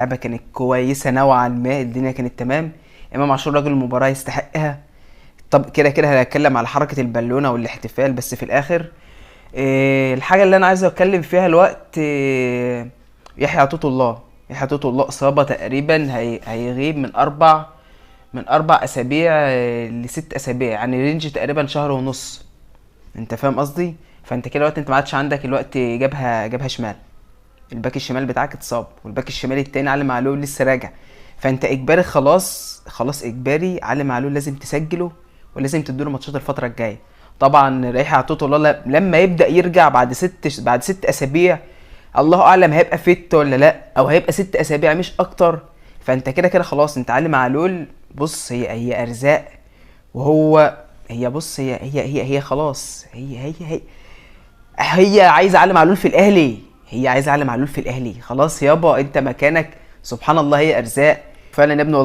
اللعبة كانت كويسة نوعا ما، الدنيا كانت تمام. امام عاشور راجل المباراة يستحقها. طب كده كده هنتكلم على حركة البالونة والاحتفال، بس في الاخر الحاجة اللي انا عايز اتكلم فيها الوقت يحيى عطية الله. يحيى عطية الله اصابة تقريبا هيغيب من اربع اسابيع لست اسابيع، يعني رينج تقريبا شهر ونص. انت فاهم قصدي؟ فانت كده الوقت انت ما عادش عندك الوقت جبهة شمال. الباك الشمال بتاعك اتصاب، والباك الشمال التاني علي معلول لسه راجع. فانت اجباري خلاص خلاص اجباري علي معلول لازم تسجله، ولازم تديله ماتشات الفتره الجايه. طبعا ريحة عطية الله لما يبدا يرجع بعد ست اسابيع، الله اعلم هيبقى فيت ولا لا، او هيبقى 6 اسابيع مش اكتر. فانت كده كده خلاص انت علي معلول. بص هي ارزاق. وهو هي بص هي خلاص هي عايزه علي معلول في الاهلي. هي عايزه علي معلول في الاهلي خلاص يابا، انت مكانك. سبحان الله، هي ارزاق فعلا يا ابني.